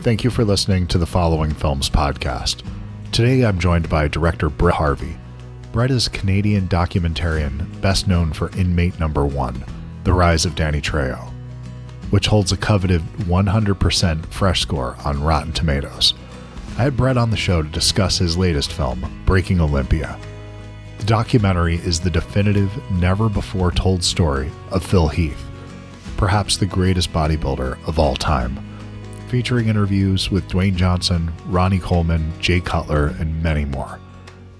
Thank you for listening to the Following Films podcast. Today I'm joined by director Brett Harvey. Brett is a Canadian documentarian best known for Inmate #1, The Rise of Danny Trejo, which holds a coveted 100% fresh score on Rotten Tomatoes. I had Brett on the show to discuss his latest film, Breaking Olympia. The documentary is the definitive, never-before-told story of Phil Heath, perhaps the greatest bodybuilder of all time, featuring interviews with Dwayne Johnson, Ronnie Coleman, Cutler, and many more.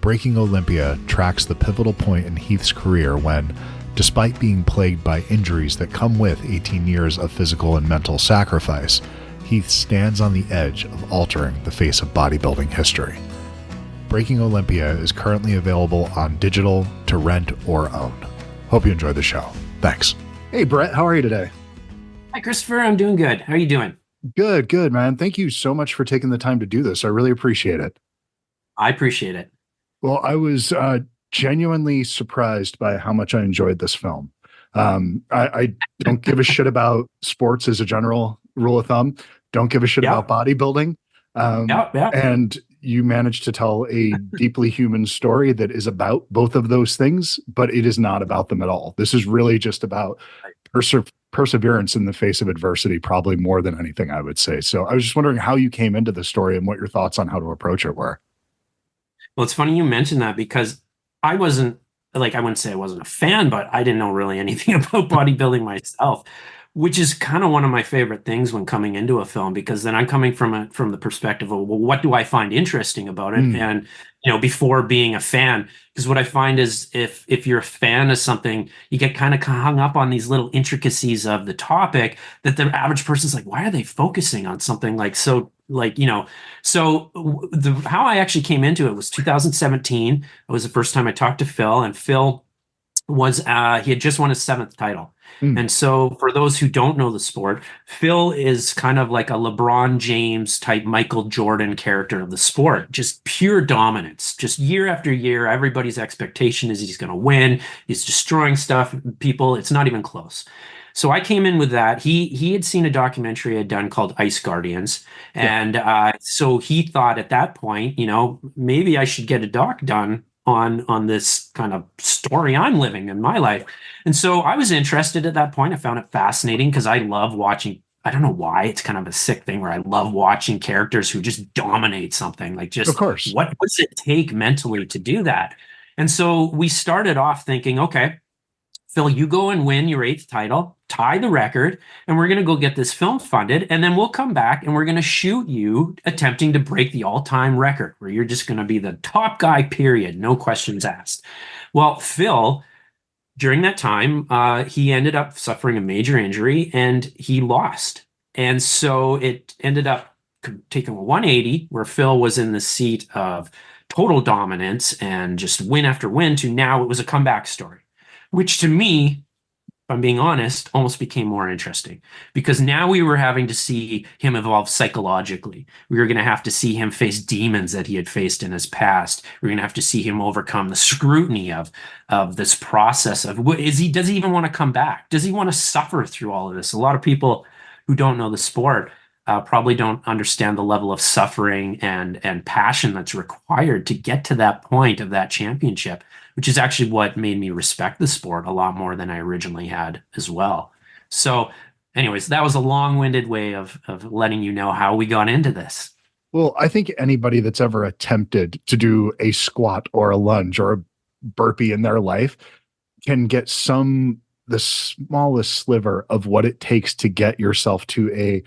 Breaking Olympia tracks the pivotal point in Heath's career when, despite being plagued by injuries that come with 18 years of physical and mental sacrifice, Heath stands on the edge of altering the face of bodybuilding history. Breaking Olympia is currently available on digital to rent or own. Hope you enjoy the show. Thanks. Hey, Brett, how are you today? Hi, Christopher. I'm doing good. How are you doing? Good, man. Thank you so much for taking the time to do this. I really appreciate it. I appreciate it. Well, I was genuinely surprised by how much I enjoyed this film. I don't give a shit about sports as a general rule of thumb. Don't give a shit about bodybuilding. And you managed to tell a deeply human story that is about both of those things, but it is not about them at all. This is really just about perseverance in the face of adversity, probably more than anything, I would say. So I was just wondering how you came into the story and what your thoughts on how to approach it were. Well, it's funny you mentioned that because I wouldn't say I wasn't a fan, but I didn't know really anything about bodybuilding myself, which is kind of one of my favorite things when coming into a film, because then I'm coming from the perspective of, well, what do I find interesting about it? And, before being a fan, because what I find is if you're a fan of something, you get kind of hung up on these little intricacies of the topic that the average person's like, why are they focusing on something how I actually came into it was 2017. It was the first time I talked to Phil, and Phil was, he had just won his 7th title. And so for those who don't know the sport, Phil is kind of like a LeBron James type Michael Jordan character of the sport, just pure dominance, just year after year. Everybody's expectation is he's going to win. He's destroying people. It's not even close. So I came in with that. He had seen a documentary I had done called Ice Guardians. And so he thought at that point, maybe I should get a doc done on this kind of story I'm living in my life. And so I was interested at that point. I found it fascinating because I love watching, I don't know why, it's kind of a sick thing where I love watching characters who just dominate something. Like, just, of course, what does it take mentally to do that? And so we started off thinking, okay, Phil, you go and win your 8th title, tie the record, and we're going to go get this film funded. And then we'll come back and we're going to shoot you attempting to break the all-time record, where you're just going to be the top guy, period. No questions asked. Well, Phil, during that time, he ended up suffering a major injury and he lost. And so it ended up taking a 180, where Phil was in the seat of total dominance and just win after win, to now it was a comeback story, which to me, if I'm being honest, almost became more interesting, because now we were having to see him evolve psychologically. We were going to have to see him face demons that he had faced in his past. We were going to have to see him overcome the scrutiny of this process of, does he even want to come back? Does he want to suffer through all of this? A lot of people who don't know the sport probably don't understand the level of suffering and passion that's required to get to that point of that championship, which is actually what made me respect the sport a lot more than I originally had as well. So anyways, that was a long-winded way of letting you know how we got into this. Well, I think anybody that's ever attempted to do a squat or a lunge or a burpee in their life can get the smallest sliver of what it takes to get yourself to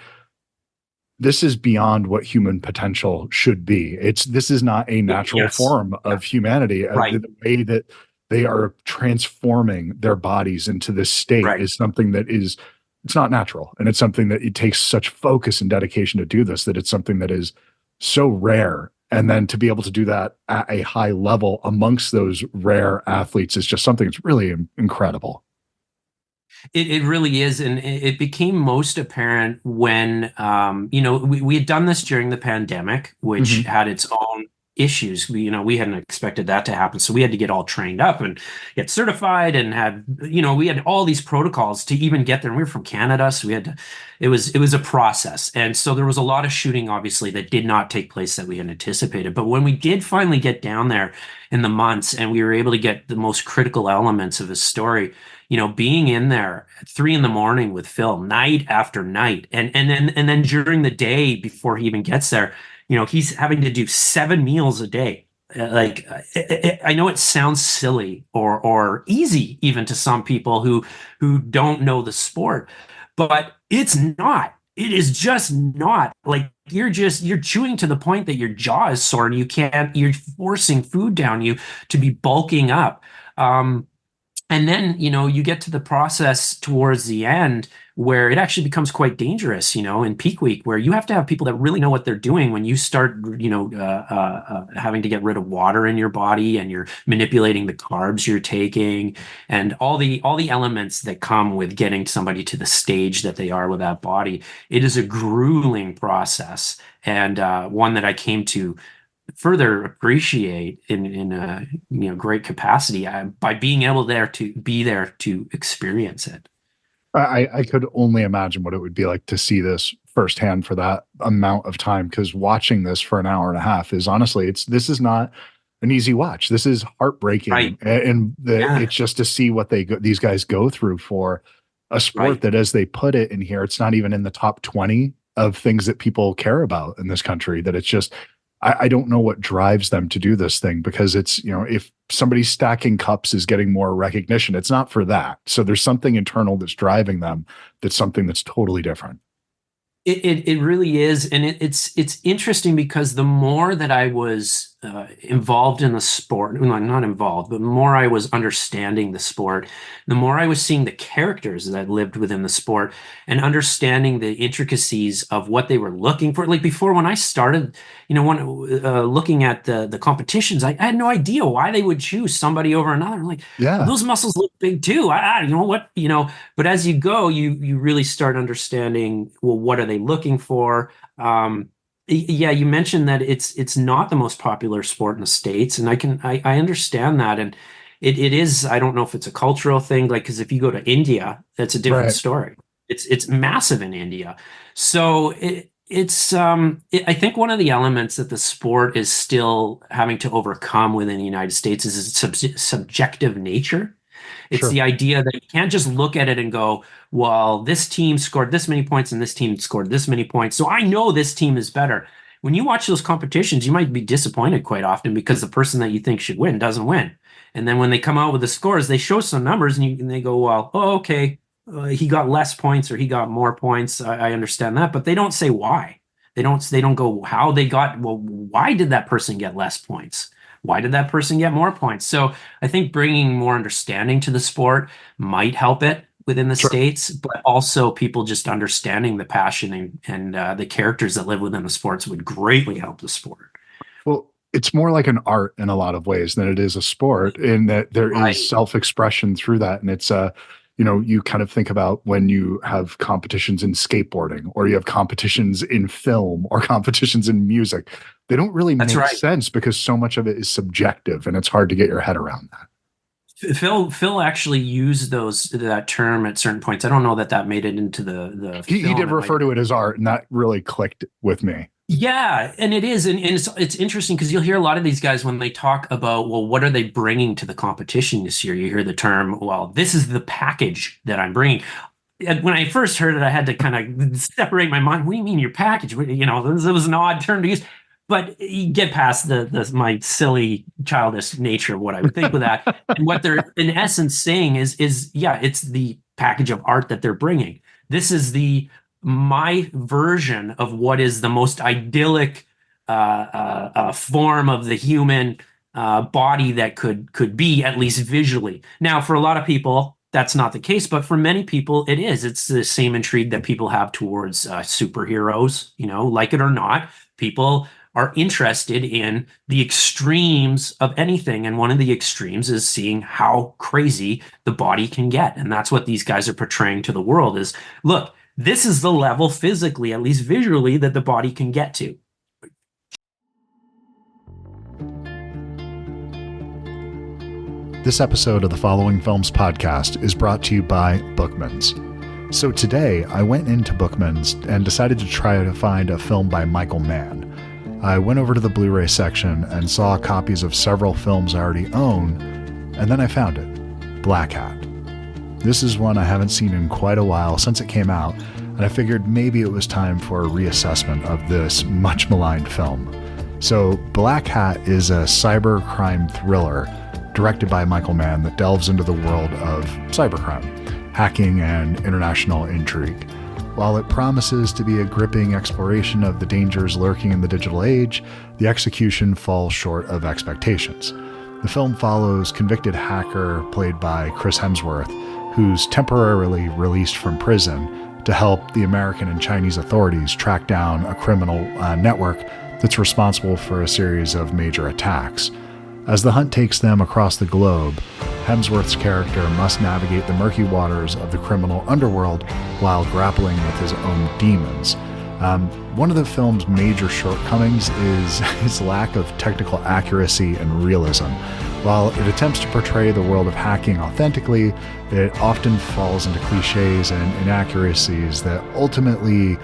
this is beyond what human potential should be. This is not a natural form of humanity. The way that they are transforming their bodies into this state is something that it's not natural. And it's something that it takes such focus and dedication to do this, that it's something that is so rare. And then to be able to do that at a high level amongst those rare athletes is just something that's really incredible. It really is. And it became most apparent when, we had done this during the pandemic, which had its own issues. We hadn't expected that to happen. So we had to get all trained up and get certified and we had all these protocols to even get there. And we were from Canada. So it was a process. And so there was a lot of shooting, obviously, that did not take place that we had anticipated. But when we did finally get down there in the months and we were able to get the most critical elements of his story, being in there at 3 a.m. with Phil night after night, and then during the day before he even gets there, he's having to do 7 meals a day. I know it sounds silly or easy even to some people who don't know the sport, but it's not. It is just not. Like you're chewing to the point that your jaw is sore and you're forcing food down you to be bulking up. And then, you get to the process towards the end where it actually becomes quite dangerous, in peak week, where you have to have people that really know what they're doing when you start, having to get rid of water in your body and you're manipulating the carbs you're taking and all the elements that come with getting somebody to the stage that they are with that body. It is a grueling process, and one that I came to further appreciate in a great capacity by being able to be there to experience it. I could only imagine what it would be like to see this firsthand for that amount of time, because watching this for an hour and a half is honestly, this is not an easy watch. This is heartbreaking, Right. and it's just to see what these guys go through for a sport that, as they put it in here, it's not even in the top 20 of things that people care about in this country. That it's just, I don't know what drives them to do this thing, because it's, if somebody stacking cups is getting more recognition, it's not for that. So there's something internal that's driving them. That's something that's totally different. It really is. And it's interesting because the more that I was involved in the sport, well, not involved, but the more I was understanding the sport, the more I was seeing the characters that lived within the sport and understanding the intricacies of what they were looking for. Like before, when I started, looking at the competitions, I had no idea why they would choose somebody over another. I'm like, Yeah, those muscles look big too. But as you go, you really start understanding, well, what are they looking for? Yeah, you mentioned that it's not the most popular sport in the States, and I understand that, and it is. I don't know if it's a cultural thing, like, because if you go to India, that's a different right. story. It's massive in India, so I think one of the elements that the sport is still having to overcome within the United States is its subjective nature. It's Sure. the idea that you can't just look at it and go, well, this team scored this many points and this team scored this many points, so I know this team is better. When you watch those competitions, you might be disappointed quite often because the person that you think should win doesn't win. And then when they come out with the scores, they show some numbers and they go, well, oh, okay, he got less points or he got more points. I understand that, but they don't say why. They don't go how they got, well, why did that person get less points? Why did that person get more points? So I think bringing more understanding to the sport might help it within the Sure. States, but also people just understanding the passion and the characters that live within the sports would greatly help the sport. Well, it's more like an art in a lot of ways than it is a sport, in that there Right. is self-expression through that. And it's you kind of think about when you have competitions in skateboarding, or you have competitions in film, or competitions in music. They don't really That's make right. sense because so much of it is subjective, and it's hard to get your head around that. Phil actually used that term at certain points. I don't know that made it into the He film. did refer to it as art, and that really clicked with me. Yeah, and it is, and it's interesting because you'll hear a lot of these guys when they talk about, well, what are they bringing to the competition this year? You hear the term, well, this is the package that I'm bringing. And when I first heard it, I had to kind of separate my mind. What do you mean your package? This was an odd term to use. But you get past my silly childish nature of what I would think with that. And what they're in essence saying is yeah, it's the package of art that they're bringing. This is my version of what is the most idyllic form of the human body that could be, at least visually. Now, for a lot of people, that's not the case, but for many people, it is. It's the same intrigue that people have towards superheroes. Like it or not, people are interested in the extremes of anything. And one of the extremes is seeing how crazy the body can get. And that's what these guys are portraying to the world is, look, this is the level physically, at least visually, that the body can get to. This episode of the Following Films podcast is brought to you by Bookman's. So today, I went into Bookman's and decided to try to find a film by Michael Mann. I went over to the Blu-ray section and saw copies of several films I already own, and then I found it, Black Hat. This is one I haven't seen in quite a while since it came out, and I figured maybe it was time for a reassessment of this much maligned film. So Black Hat is a cybercrime thriller directed by Michael Mann that delves into the world of cybercrime, hacking, and international intrigue. While it promises to be a gripping exploration of the dangers lurking in the digital age, the execution falls short of expectations. The film follows convicted hacker played by Chris Hemsworth, who's temporarily released from prison to help the American and Chinese authorities track down a criminal network that's responsible for a series of major attacks. As the hunt takes them across the globe, Hemsworth's character must navigate the murky waters of the criminal underworld while grappling with his own demons. One of the film's major shortcomings is its lack of technical accuracy and realism. While it attempts to portray the world of hacking authentically, it often falls into cliches and inaccuracies that ultimately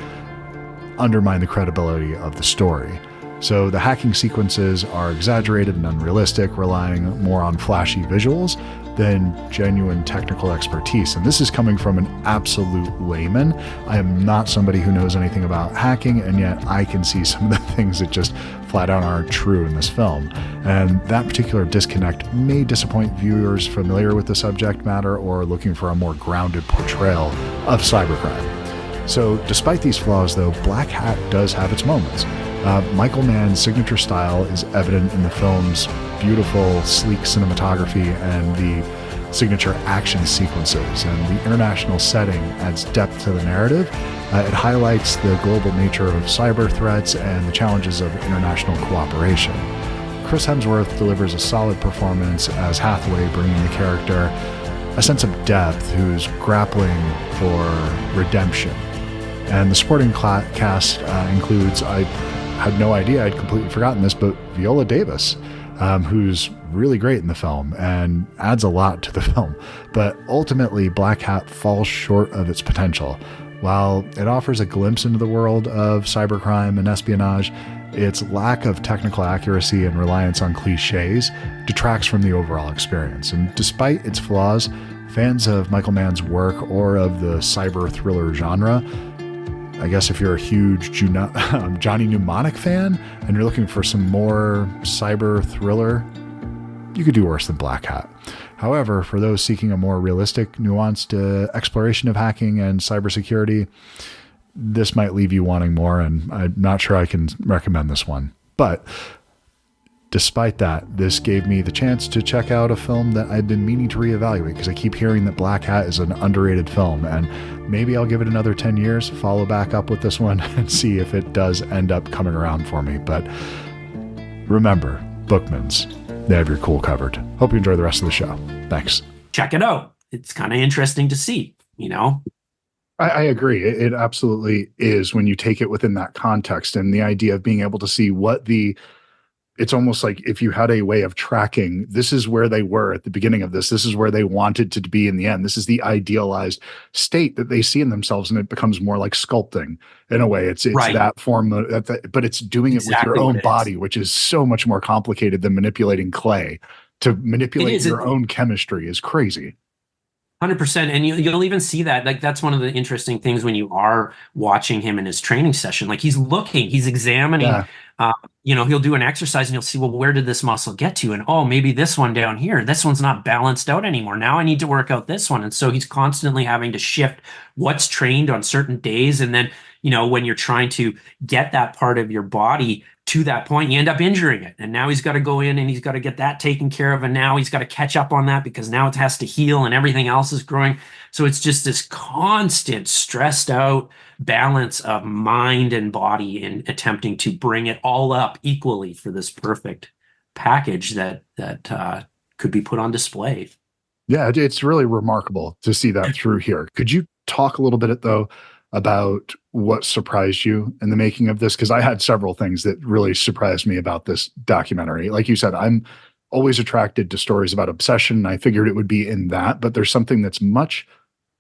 undermine the credibility of the story. So the hacking sequences are exaggerated and unrealistic, relying more on flashy visuals than genuine technical expertise. And this is coming from an absolute layman. I am not somebody who knows anything about hacking, and yet I can see some of the things that just flat out aren't true in this film. And that particular disconnect may disappoint viewers familiar with the subject matter or looking for a more grounded portrayal of cybercrime. So despite these flaws, though, Black Hat does have its moments. Michael Mann's signature style is evident in the film's beautiful, sleek cinematography and the signature action sequences, and the international setting adds depth to the narrative. It highlights the global nature of cyber threats and the challenges of international cooperation. Chris Hemsworth delivers a solid performance as Hathaway, bringing the character a sense of depth who's grappling for redemption. And the supporting cast includes, I had no idea, I'd completely forgotten this, but Viola Davis, who's really great in the film and adds a lot to the film. But ultimately, Black Hat falls short of its potential. While it offers a glimpse into the world of cybercrime and espionage, its lack of technical accuracy and reliance on cliches detracts from the overall experience. And despite its flaws, fans of Michael Mann's work or of the cyber thriller genre, I guess if you're a huge Johnny Mnemonic fan and you're looking for some more cyber thriller, you could do worse than Black Hat. However, for those seeking a more realistic, nuanced exploration of hacking and cybersecurity, this might leave you wanting more, and I'm not sure I can recommend this one. But despite that, this gave me the chance to check out a film that I've been meaning to reevaluate, because I keep hearing that Black Hat is an underrated film, and maybe I'll give it another 10 years, follow back up with this one, and see if it does end up coming around for me. But remember, Bookman's, they have your cool covered. Hope you enjoy the rest of the show. Thanks. Check it out. It's kind of interesting to see, you know? I agree. It absolutely is when you take it within that context, and the idea of being able to see what it's almost like if you had a way of tracking, this is where they were at the beginning of this. This is where they wanted to be in the end. This is the idealized state that they see in themselves, and it becomes more like sculpting in a way. It's right. That form, but it's doing it with your own body, which is so much more complicated than manipulating clay. To manipulate your own chemistry is crazy. 100%. And you'll even see that, like, that's one of the interesting things when you are watching him in his training session. Like, he's examining, he'll do an exercise and you'll see, well, where did this muscle get to? And, oh, maybe this one down here, this one's not balanced out anymore. Now I need to work out this one. And so he's constantly having to shift what's trained on certain days. And then, when you're trying to get that part of your body to that point, you end up injuring it. And now he's got to go in and he's got to get that taken care of. And now he's got to catch up on that because now it has to heal and everything else is growing. So it's just this constant stressed out balance of mind and body in attempting to bring it all up equally for this perfect package that could be put on display. Yeah, it's really remarkable to see that through here. Could you talk a little bit, though, about what surprised you in the making of this? Because I had several things that really surprised me about this documentary. Like you said, I'm always attracted to stories about obsession, and I figured it would be in that, but there's something that's much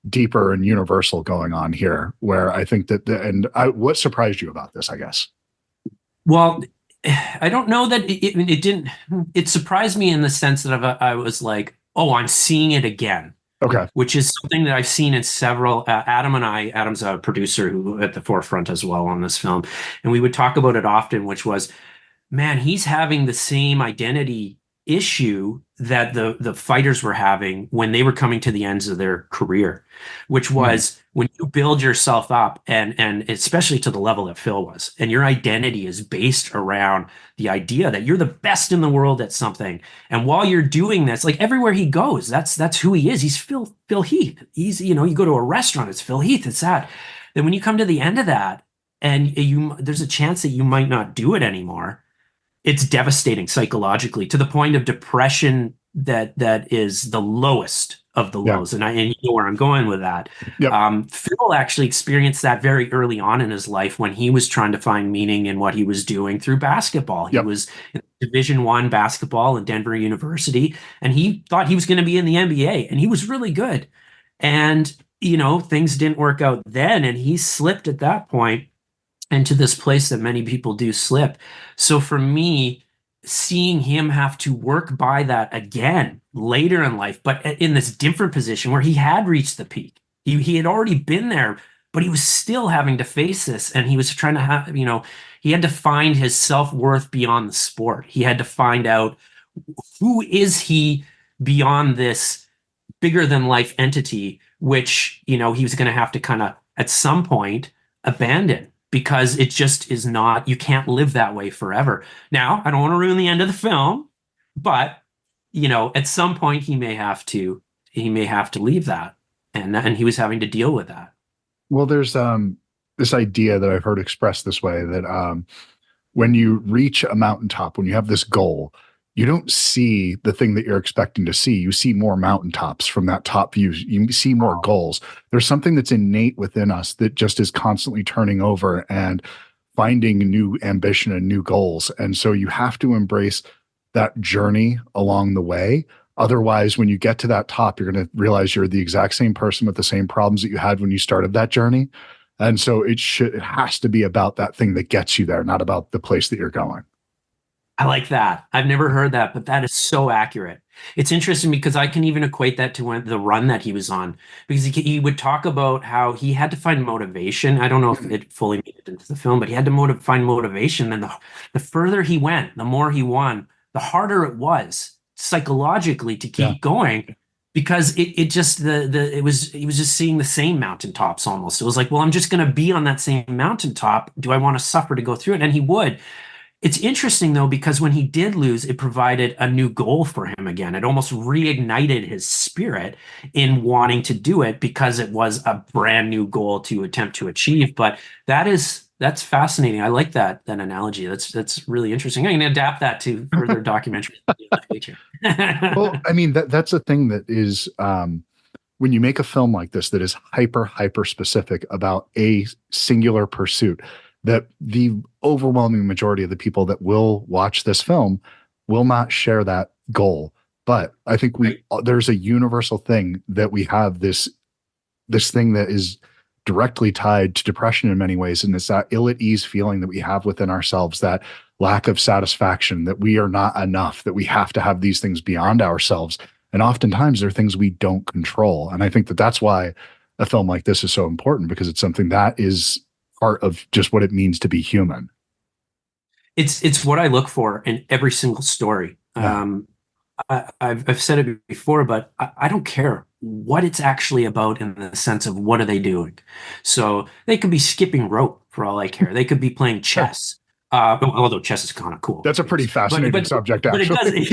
deeper and universal going on here, where I think that what surprised you about this, I guess? Well, I don't know that it didn't. It surprised me in the sense that I was like, oh, I'm seeing it again. Okay. Which is something that I've seen in several. Adam's a producer who at the forefront as well on this film, and we would talk about it often, which was, man, he's having the same identity issue that the fighters were having when they were coming to the ends of their career, which was when you build yourself up, and especially to the level that Phil was, and your identity is based around the idea that you're the best in the world at something. And while you're doing this, like everywhere he goes, that's who he is. He's Phil Heath. He's, you go to a restaurant, it's Phil Heath. It's that. Then when you come to the end of that, and there's a chance that you might not do it anymore, it's devastating psychologically to the point of depression that is the lowest of the lows. And you know where I'm going with that. Yep. Phil actually experienced that very early on in his life when he was trying to find meaning in what he was doing through basketball. He was in Division I basketball at Denver University, and he thought he was going to be in the NBA, and he was really good. And, things didn't work out then, and he slipped at that point into this place that many people do slip. So for me, seeing him have to work by that again later in life, but in this different position where he had reached the peak, he had already been there, but he was still having to face this, and he was trying to have, he had to find his self-worth beyond the sport. He had to find out, who is he beyond this bigger than life entity, which, he was going to have to kind of at some point abandon, because it just is not, you can't live that way forever. Now, I don't want to ruin the end of the film, but, at some point he may have to leave that. And he was having to deal with that. Well, there's this idea that I've heard expressed this way, that when you reach a mountaintop, when you have this goal, you don't see the thing that you're expecting to see. You see more mountaintops from that top view. You see more goals. There's something that's innate within us that just is constantly turning over and finding new ambition and new goals. And so you have to embrace that journey along the way. Otherwise, when you get to that top, you're going to realize you're the exact same person with the same problems that you had when you started that journey. And so it has to be about that thing that gets you there, not about the place that you're going. I like that. I've never heard that, but that is so accurate. It's interesting because I can even equate that to the run that he was on, because he would talk about how he had to find motivation. I don't know if it fully made it into the film, but he had to find motivation. And the further he went, the more he won, the harder it was psychologically to keep going, because he was just seeing the same mountaintops almost. It was like, well, I'm just going to be on that same mountaintop. Do I want to suffer to go through it? And he would. It's interesting, though, because when he did lose, it provided a new goal for him again. It almost reignited his spirit in wanting to do it, because it was a brand new goal to attempt to achieve. But that's fascinating. I like that analogy. That's really interesting. I can adapt that to further documentaries in the future. Well, I mean, that's a thing that is, when you make a film like this that is hyper specific about a singular pursuit, that the overwhelming majority of the people that will watch this film will not share that goal. But I think there's a universal thing that we have, this thing that is directly tied to depression in many ways. And it's that ill-at-ease feeling that we have within ourselves, that lack of satisfaction, that we are not enough, that we have to have these things beyond ourselves. And oftentimes they're things we don't control. And I think that that's why a film like this is so important, because it's something that is part of just what it means to be human. It's what I look for in every single story. Yeah. I've said it before, but I don't care what it's actually about in the sense of what are they doing. So they could be skipping rope for all I care. They could be playing chess. Although chess is kind of cool. That's a pretty fascinating subject, actually.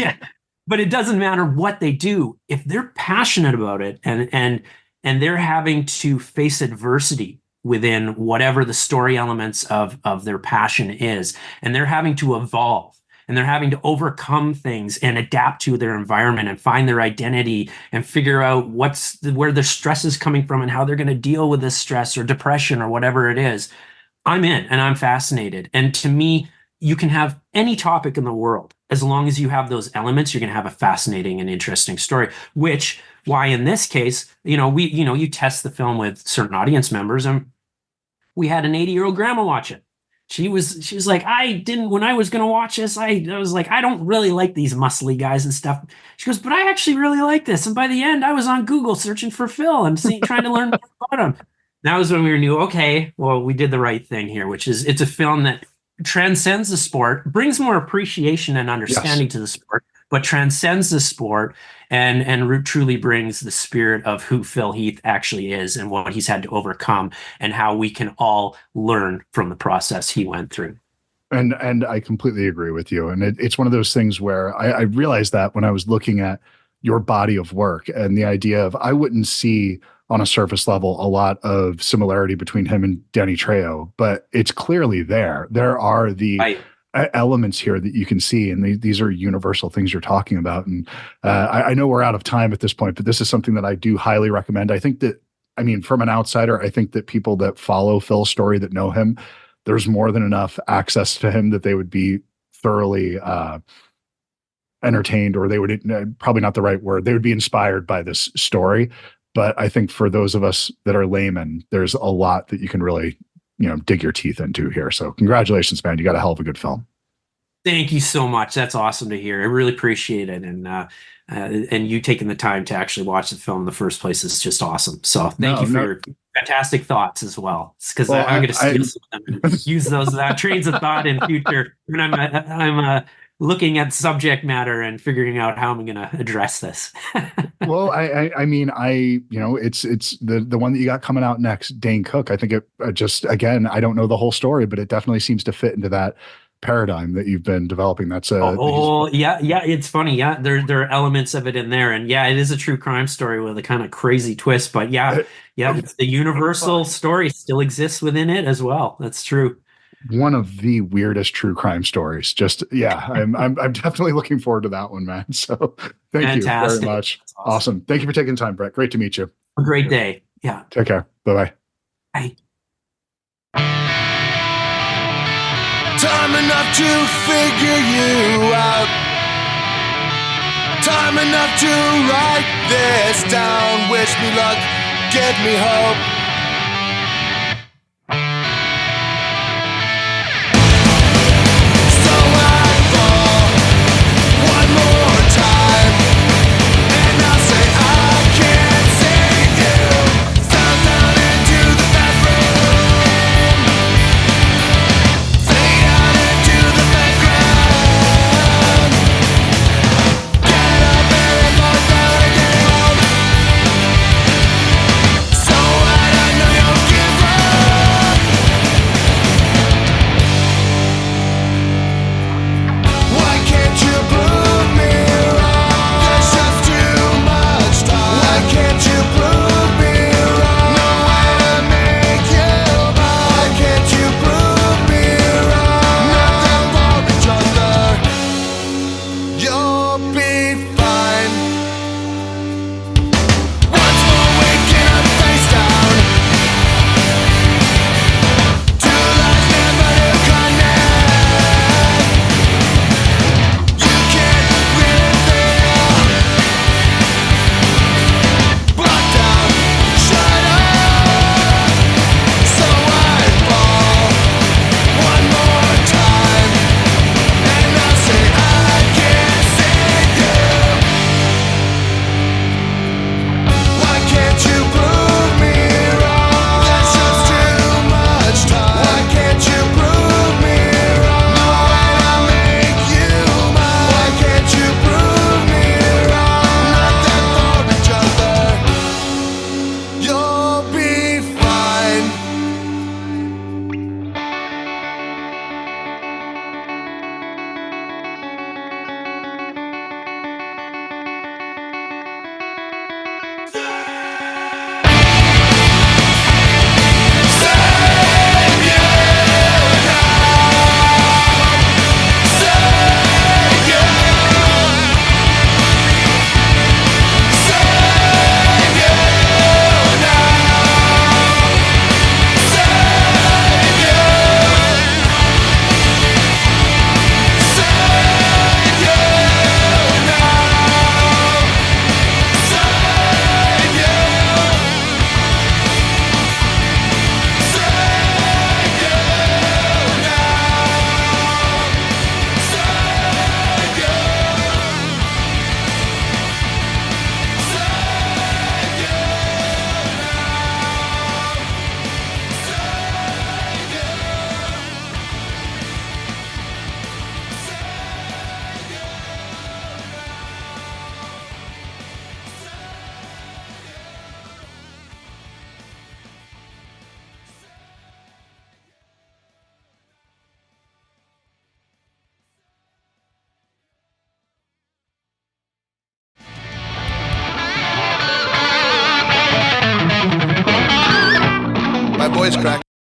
But it doesn't matter what they do. If they're passionate about it and they're having to face adversity within whatever the story elements of their passion is, and they're having to evolve, and they're having to overcome things and adapt to their environment and find their identity and figure out where their stress is coming from and how they're going to deal with this stress or depression or whatever it is, I'm in, and I'm fascinated. And to me, you can have any topic in the world, as long as you have those elements, you're going to have a fascinating and interesting story, why in this case, you test the film with certain audience members, and we had an 80-year-old grandma watch it. She was like, when I was going to watch this, I was like, I don't really like these muscly guys and stuff. She goes, but I actually really like this. And by the end, I was on Google searching for Phil and trying to learn more about him. That was when we knew, okay, well, we did the right thing here, which is it's a film that transcends the sport, brings more appreciation and understanding to the sport, but transcends the sport and truly brings the spirit of who Phil Heath actually is and what he's had to overcome and how we can all learn from the process he went through. And I completely agree with you. And it's one of those things where I realized that when I was looking at your body of work and the idea of, I wouldn't see on a surface level a lot of similarity between him and Danny Trejo, but it's clearly there. There are the elements here that you can see, and these are universal things you're talking about. And I know we're out of time at this point, but this is something that I do highly recommend. I think that, from an outsider, I think that people that follow Phil's story, that know him, there's more than enough access to him that they would be thoroughly entertained, or they would, probably not the right word, they would be inspired by this story. But I think for those of us that are laymen, there's a lot that you can really, dig your teeth into here. So congratulations, man. You got a hell of a good film. Thank you so much. That's awesome to hear. I really appreciate it. And you taking the time to actually watch the film in the first place is just awesome. So thank you for your fantastic thoughts as well. Because I'm going to steal some of them and use those trains of thought in future when I'm looking at subject matter and figuring out how I'm going to address this. Well, it's the one that you got coming out next, Dane Cook. I think it again, I don't know the whole story, but it definitely seems to fit into that paradigm that you've been developing. That's yeah, it's funny. Yeah, there are elements of it in there, and yeah, it is a true crime story with a kind of crazy twist. But it's the universal story still exists within it as well. That's true. One of the weirdest true crime stories. I'm definitely looking forward to that one, man. So thank you very much. Awesome. Thank you for taking the time, Brett. Great to meet you. A great day. Yeah. Take care. Bye-bye. Bye. Time enough to figure you out. Time enough to write this down. Wish me luck, give me hope. So I voice crack.